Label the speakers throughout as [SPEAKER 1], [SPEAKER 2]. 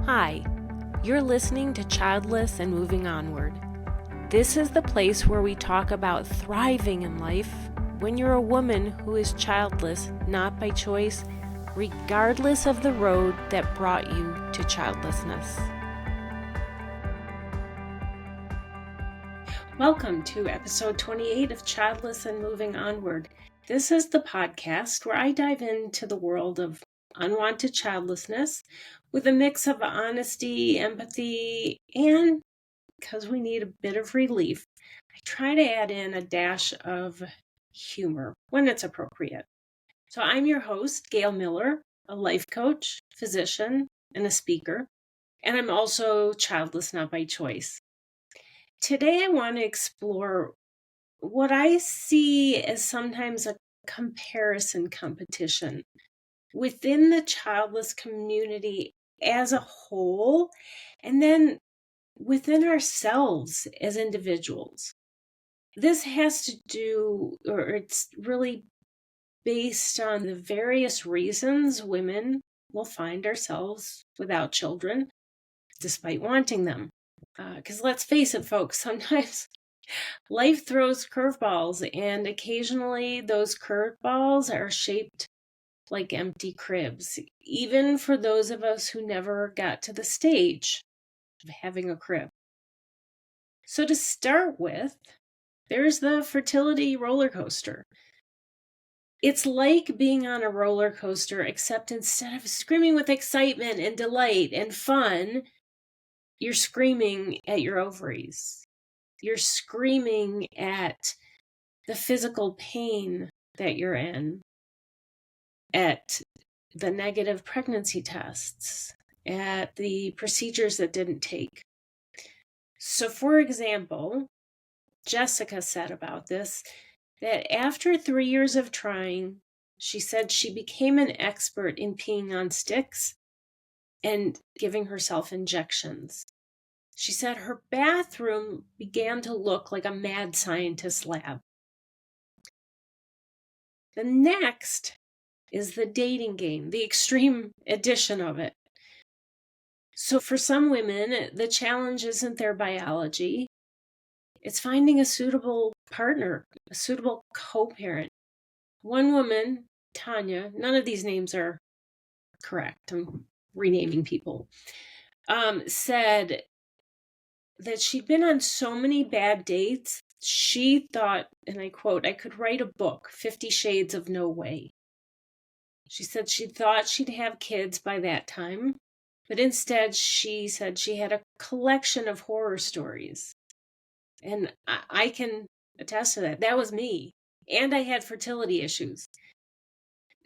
[SPEAKER 1] Hi, you're listening to Childless and Moving Onward. This is the place where we talk about thriving in life when you're a woman who is childless, not by choice, regardless of the road that brought you to childlessness. Welcome to episode 28 of Childless and Moving Onward. This is the podcast where I dive into the world of unwanted childlessness with a mix of honesty, empathy, and because we need a bit of relief, I try to add in a dash of humor when it's appropriate. So I'm your host, Gail Miller, a life coach, physician, and a speaker, and I'm also childless not by choice. Today I want to explore what I see as sometimes a comparison competition within the childless community as a whole, and then within ourselves as individuals. This has to do, or it's really based on the various reasons women will find ourselves without children, despite wanting them. Because let's face it, folks, sometimes life throws curveballs, and occasionally those curveballs are shaped like empty cribs, even for those of us who never got to the stage of having a crib. So to start with, there's the fertility roller coaster. It's like being on a roller coaster, except instead of screaming with excitement and delight and fun, you're screaming at your ovaries. You're screaming at the physical pain that you're in, at the negative pregnancy tests, at the procedures that didn't take. So, for example, Jessica said about this that after 3 years of trying, she said she became an expert in peeing on sticks and giving herself injections. She said her bathroom began to look like a mad scientist lab. The next is the dating game, the extreme edition of it. So for some women, the challenge isn't their biology. It's finding a suitable partner, a suitable co-parent. One woman, Tanya, none of these names are correct, I'm renaming people, said that she'd been on so many bad dates, she thought, and I quote, "I could write a book, 50 Shades of No Way." She said she thought she'd have kids by that time, but instead she said she had a collection of horror stories. And I can attest to that. That was me. And I had fertility issues.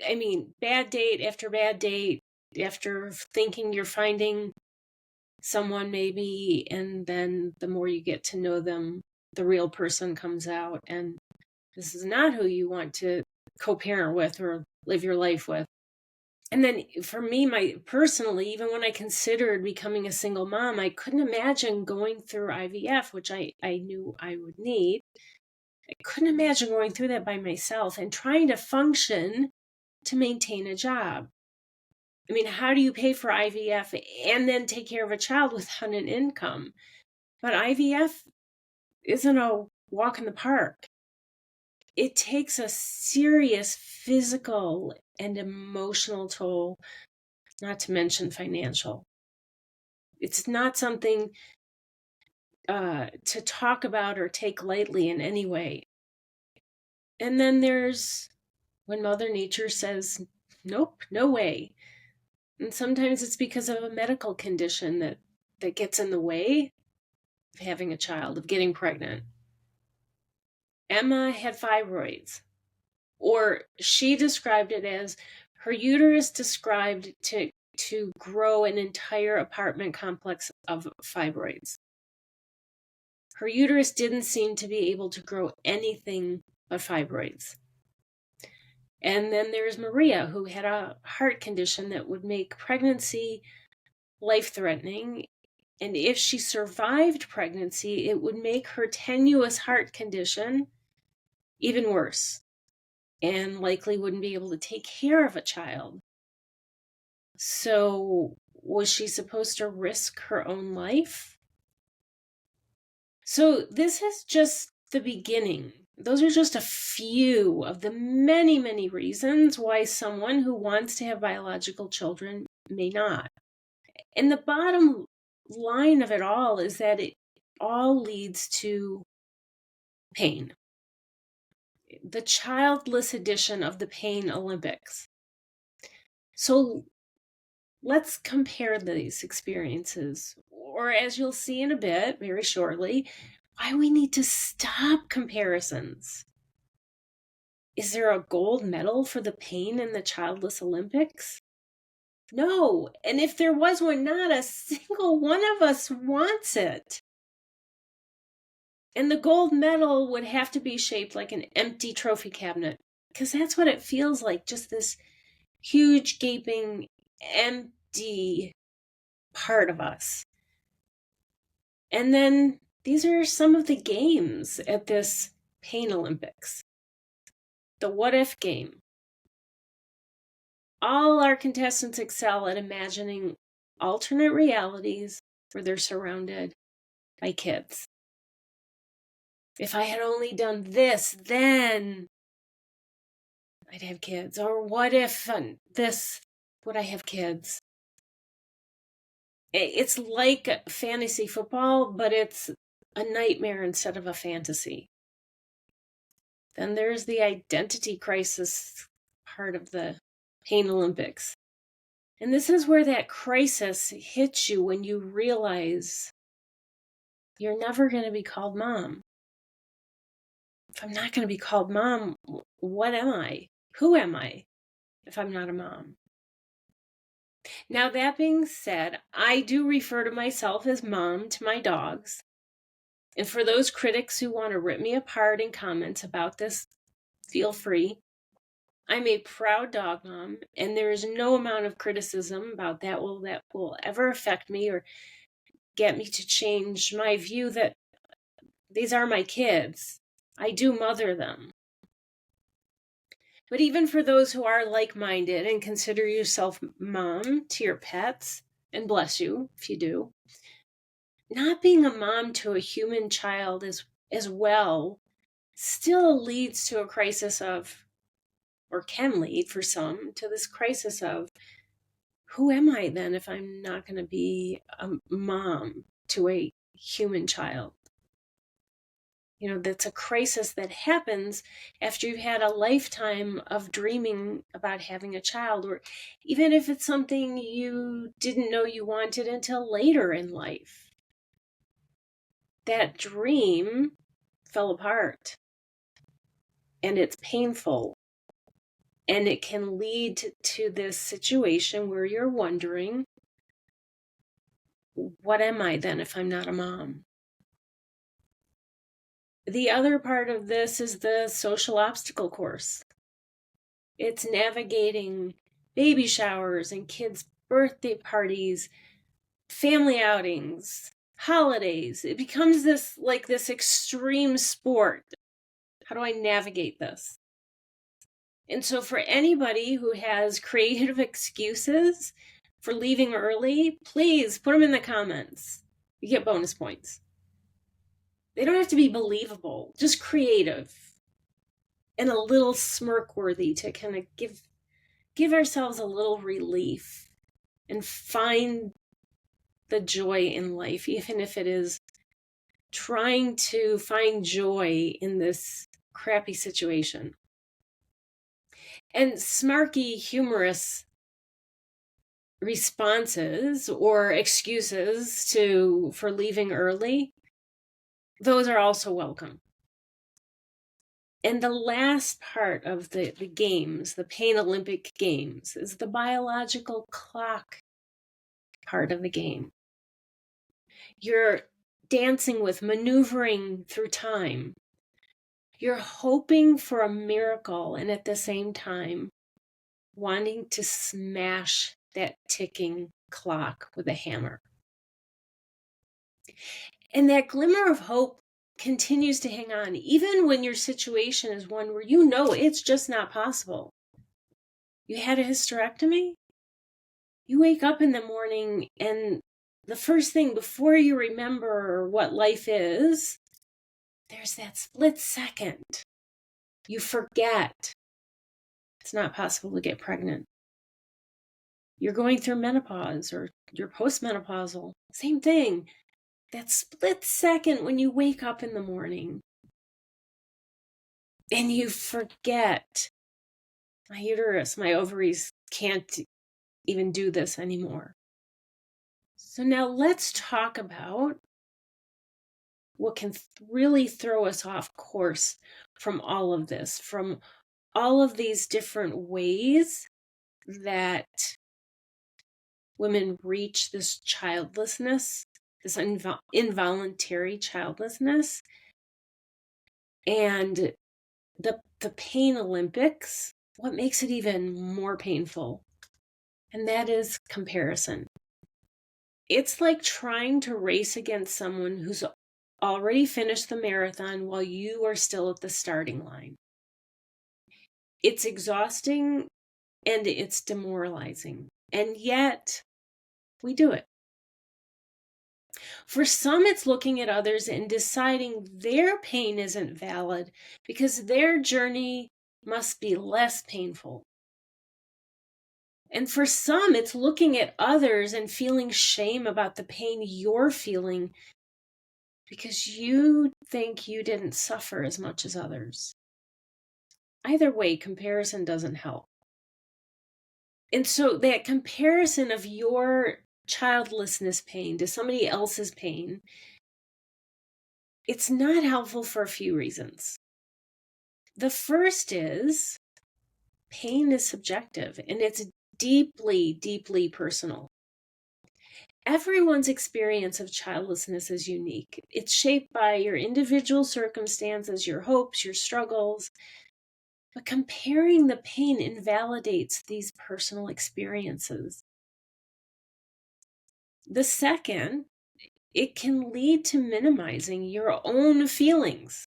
[SPEAKER 1] I mean, bad date after bad date, after thinking you're finding someone maybe, and then the more you get to know them, the real person comes out, and this is not who you want to co-parent with or live your life with. And then for me, personally, even when I considered becoming a single mom, I couldn't imagine going through IVF, which I knew I would need. I couldn't imagine going through that by myself and trying to function to maintain a job. I mean, how do you pay for IVF and then take care of a child without an income? But IVF isn't a walk in the park. It takes a serious physical and emotional toll, not to mention financial. It's not something to talk about or take lightly in any way. And then there's when Mother Nature says, nope, no way. And sometimes it's because of a medical condition that gets in the way of having a child, of getting pregnant. Emma had fibroids, or she described it as her uterus described to grow an entire apartment complex of fibroids. Her uterus didn't seem to be able to grow anything but fibroids. And then there's Maria, who had a heart condition that would make pregnancy life-threatening. And if she survived pregnancy, it would make her tenuous heart condition even worse and likely wouldn't be able to take care of a child. So Was she supposed to risk her own life? So this is just the beginning. Those are just a few of the many, many reasons why someone who wants to have biological children may not. And the bottom line of it all is that it all leads to pain. The childless edition of the Pain Olympics. So let's compare these experiences, or as you'll see in a bit, very shortly, why we need to stop comparisons. Is there a gold medal for the pain in the childless Olympics? No. And if there was one, not a single one of us wants it. And the gold medal would have to be shaped like an empty trophy cabinet, because that's what it feels like, just this huge, gaping, empty part of us. And then these are some of the games at this Pain Olympics. The what if game. All our contestants excel at imagining alternate realities where they're surrounded by kids. If I had only done this, then I'd have kids. Or what if this, would I have kids? It's like fantasy football, but it's a nightmare instead of a fantasy. Then there's the identity crisis part of the Pain Olympics. And this is where that crisis hits you when you realize you're never going to be called mom. If I'm not going to be called mom, what am I? Who am I if I'm not a mom? Now, that being said, I do refer to myself as mom to my dogs. And for those critics who want to rip me apart in comments about this, feel free. I'm a proud dog mom, and there is no amount of criticism about that will ever affect me or get me to change my view that these are my kids. I do mother them. But even for those who are like-minded and consider yourself mom to your pets, and bless you if you do, not being a mom to a human child as well still leads to a crisis of, or can lead for some, to this crisis of, who am I then if I'm not going to be a mom to a human child? That's a crisis that happens after you've had a lifetime of dreaming about having a child, or even if it's something you didn't know you wanted until later in life. That dream fell apart, and it's painful, and it can lead to this situation where you're wondering, what am I then if I'm not a mom? The other part of this is the social obstacle course. It's navigating baby showers and kids' birthday parties, family outings, holidays. It becomes this extreme sport. How do I navigate this? And so for anybody who has creative excuses for leaving early, please put them in the comments. You get bonus points. They don't have to be believable, just creative and a little smirk-worthy to kind of give ourselves a little relief and find the joy in life, even if it is trying to find joy in this crappy situation. And smarky, humorous responses or excuses for leaving early, those are also welcome. And the last part of the games, the Pain Olympic Games, is the biological clock part of the game. You're dancing with, maneuvering through time. You're hoping for a miracle, and at the same time, wanting to smash that ticking clock with a hammer. And that glimmer of hope continues to hang on, even when your situation is one where it's just not possible. You had a hysterectomy? You wake up in the morning and the first thing before you remember what life is, there's that split second. You forget it's not possible to get pregnant. You're going through menopause or you're postmenopausal. Same thing. That split second when you wake up in the morning and you forget, my uterus, my ovaries can't even do this anymore. So now let's talk about what can really throw us off course from all of this, from all of these different ways that women reach this childlessness, this involuntary childlessness, and the pain Olympics. What makes it even more painful? And that is comparison. It's like trying to race against someone who's already finished the marathon while you are still at the starting line. It's exhausting and it's demoralizing. And yet, we do it. For some, it's looking at others and deciding their pain isn't valid because their journey must be less painful. And for some, it's looking at others and feeling shame about the pain you're feeling because you think you didn't suffer as much as others. Either way, comparison doesn't help. And so that comparison of your childlessness pain to somebody else's pain, it's not helpful for a few reasons. The first is pain is subjective and it's deeply, deeply personal. Everyone's experience of childlessness is unique. It's shaped by your individual circumstances, your hopes, your struggles. But comparing the pain invalidates these personal experiences. The second, it can lead to minimizing your own feelings.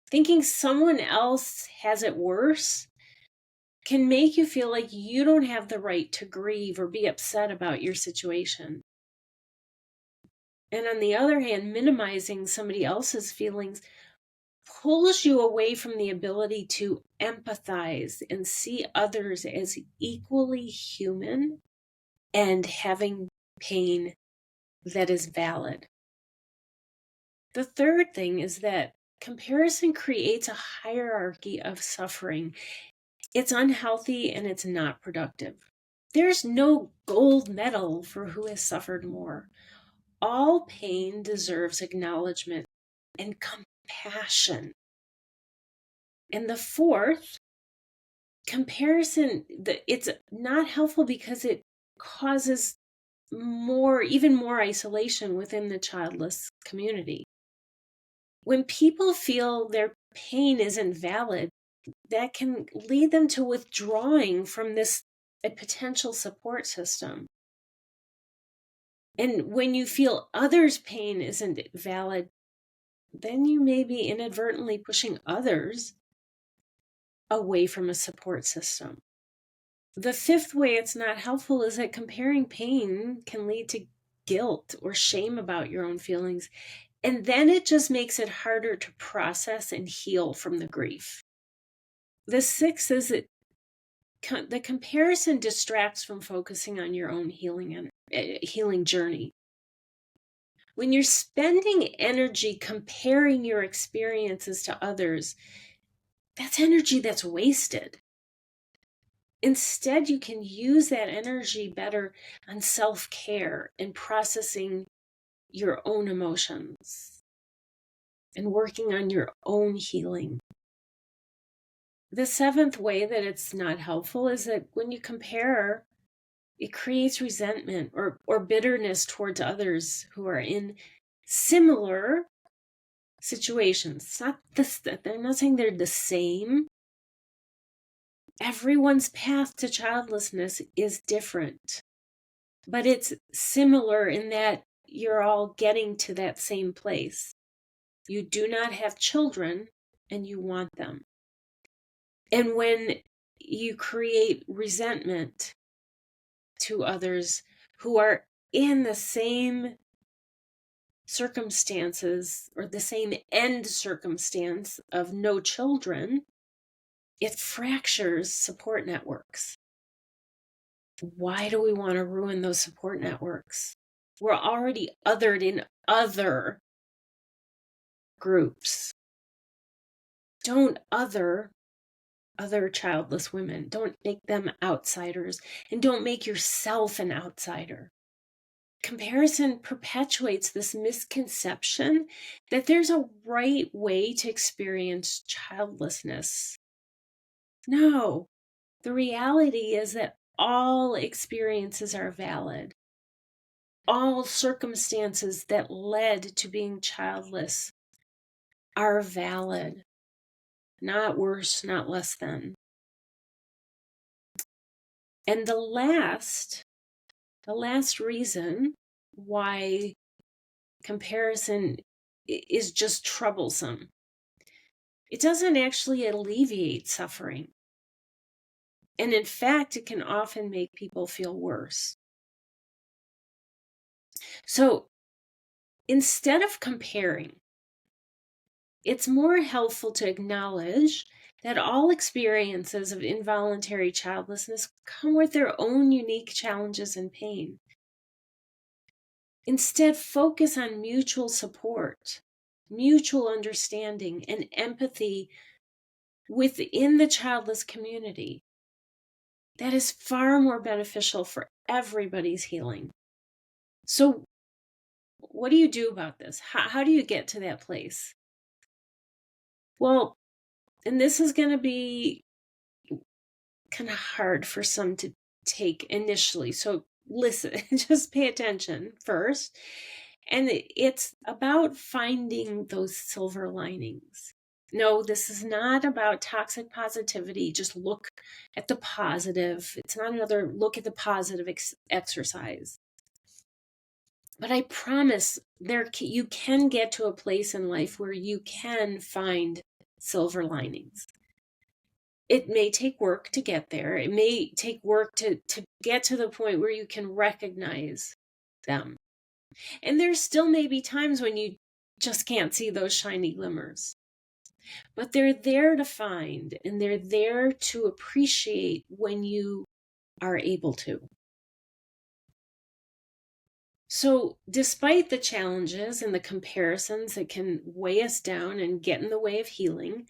[SPEAKER 1] Thinking someone else has it worse can make you feel like you don't have the right to grieve or be upset about your situation. And on the other hand, minimizing somebody else's feelings pulls you away from the ability to empathize and see others as equally human and having pain that is valid. The third thing is that comparison creates a hierarchy of suffering. It's unhealthy and it's not productive. There's no gold medal for who has suffered more. All pain deserves acknowledgement and compassion. And the fourth, comparison, it's not helpful because it causes even more isolation within the childless community. When people feel their pain isn't valid, that can lead them to withdrawing from a potential support system. And when you feel others' pain isn't valid, then you may be inadvertently pushing others away from a support system. The fifth way it's not helpful is that comparing pain can lead to guilt or shame about your own feelings. And then it just makes it harder to process and heal from the grief. The sixth is that the comparison distracts from focusing on your own healing journey. When you're spending energy comparing your experiences to others, that's energy that's wasted. Instead, you can use that energy better on self-care and processing your own emotions and working on your own healing. The seventh way that it's not helpful is that when you compare, it creates resentment or bitterness towards others who are in similar situations. It's not this, they're not saying they're the same. Everyone's path to childlessness is different, but it's similar in that you're all getting to that same place. You do not have children and you want them. And when you create resentment to others who are in the same circumstances or the same end circumstance of no children, it fractures support networks. Why do we want to ruin those support networks? We're already othered in other groups. Don't other childless women. Don't make them outsiders, and don't make yourself an outsider. Comparison perpetuates this misconception that there's a right way to experience childlessness. No, the reality is that all experiences are valid. All circumstances that led to being childless are valid. Not worse, not less than. And the last reason why comparison is just troublesome, it doesn't actually alleviate suffering. And in fact, it can often make people feel worse. So instead of comparing, it's more helpful to acknowledge that all experiences of involuntary childlessness come with their own unique challenges and pain. Instead, focus on mutual support, mutual understanding, and empathy within the childless community. That is far more beneficial for everybody's healing. So, what do you do about this? How do you get to that place? Well, and this is going to be kind of hard for some to take initially. So listen, just pay attention first. And it's about finding those silver linings. No, this is not about toxic positivity. Just look at the positive. It's not another look at the positive exercise. But I promise you can get to a place in life where you can find silver linings. It may take work to get there. It may take work to get to the point where you can recognize them. And there still may be times when you just can't see those shiny glimmers. But they're there to find, and they're there to appreciate when you are able to. So despite the challenges and the comparisons that can weigh us down and get in the way of healing,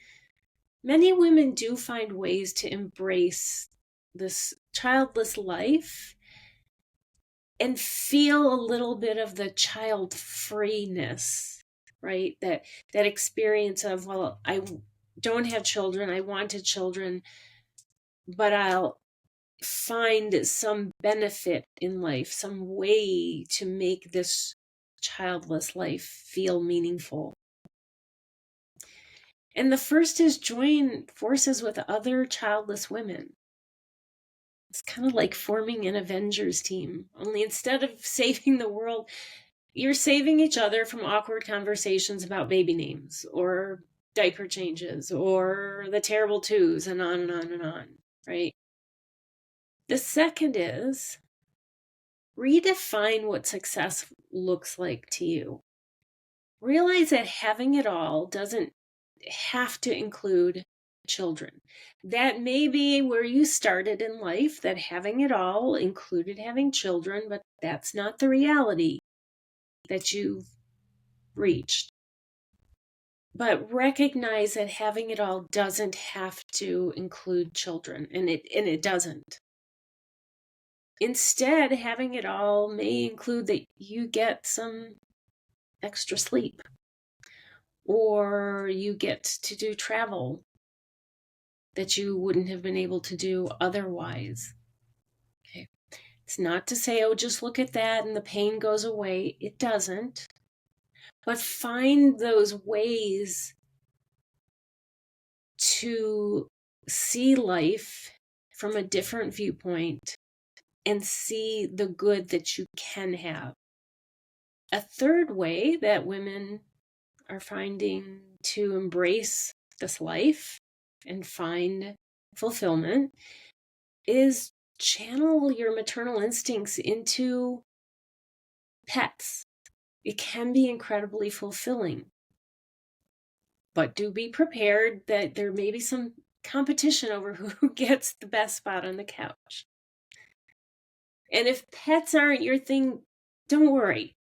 [SPEAKER 1] many women do find ways to embrace this childless life and feel a little bit of the child freeness, right? That experience of, well, I don't have children, I wanted children, but I'll find some benefit in life, some way to make this childless life feel meaningful. And the first is join forces with other childless women. It's kind of like forming an Avengers team, only instead of saving the world, you're saving each other from awkward conversations about baby names or diaper changes or the terrible twos and on and on and on, right? The second is redefine what success looks like to you. Realize that having it all doesn't have to include children. That may be where you started in life, that having it all included having children, but that's not the reality that you've reached. But recognize that having it all doesn't have to include children, and it doesn't. Instead, having it all may include that you get some extra sleep, or you get to do travel that you wouldn't have been able to do otherwise. Okay. It's not to say, oh, just look at that and the pain goes away. It doesn't. But find those ways to see life from a different viewpoint and see the good that you can have. A third way that women are finding to embrace this life and find fulfillment is channel your maternal instincts into pets. It can be incredibly fulfilling. But do be prepared that there may be some competition over who gets the best spot on the couch. And if pets aren't your thing, don't worry.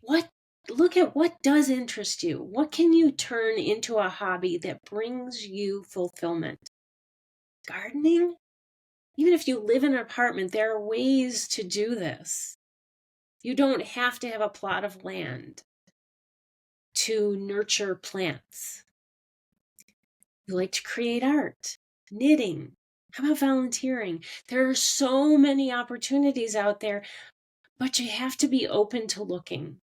[SPEAKER 1] Look at what does interest you. What can you turn into a hobby that brings you fulfillment? Gardening? Even if you live in an apartment, there are ways to do this. You don't have to have a plot of land to nurture plants. You like to create art, knitting. How about volunteering? There are so many opportunities out there, but you have to be open to looking.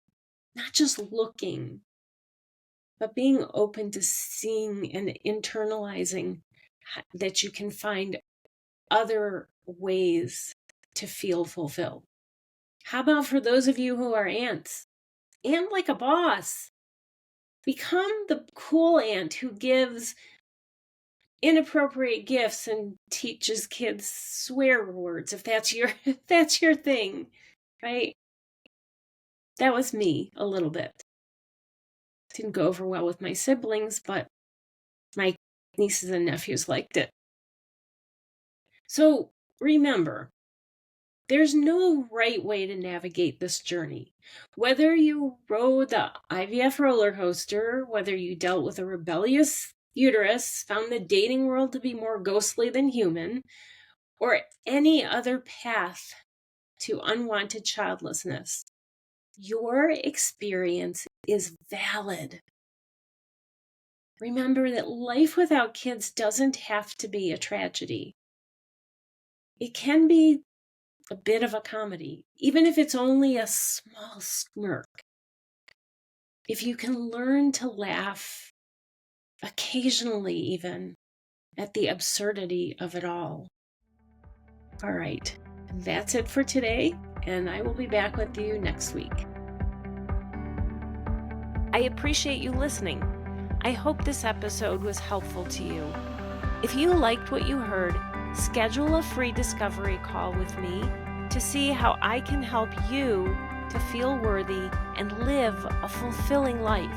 [SPEAKER 1] Not just looking, but being open to seeing and internalizing that you can find other ways to feel fulfilled. How about for those of you who are aunts? Aunt like a boss. Become the cool aunt who gives inappropriate gifts and teaches kids swear words if that's your thing, right? That was me a little bit. Didn't go over well with my siblings, but my nieces and nephews liked it. So remember, there's no right way to navigate this journey. Whether you rode the IVF roller coaster, whether you dealt with a rebellious uterus, found the dating world to be more ghostly than human, or any other path to unwanted childlessness, your experience is valid. Remember that life without kids doesn't have to be a tragedy. It can be a bit of a comedy, even if it's only a small smirk. If you can learn to laugh, occasionally even, at the absurdity of it all. All right, that's it for today, and I will be back with you next week. I appreciate you listening. I hope this episode was helpful to you. If you liked what you heard, schedule a free discovery call with me to see how I can help you to feel worthy and live a fulfilling life.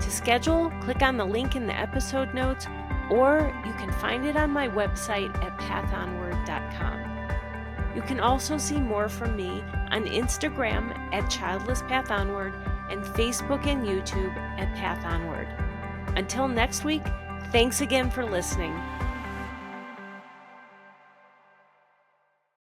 [SPEAKER 1] To schedule, click on the link in the episode notes, or you can find it on my website at pathonward.com. You can also see more from me on Instagram at Childless Path Onward and Facebook and YouTube at Path Onward. Until next week, thanks again for listening.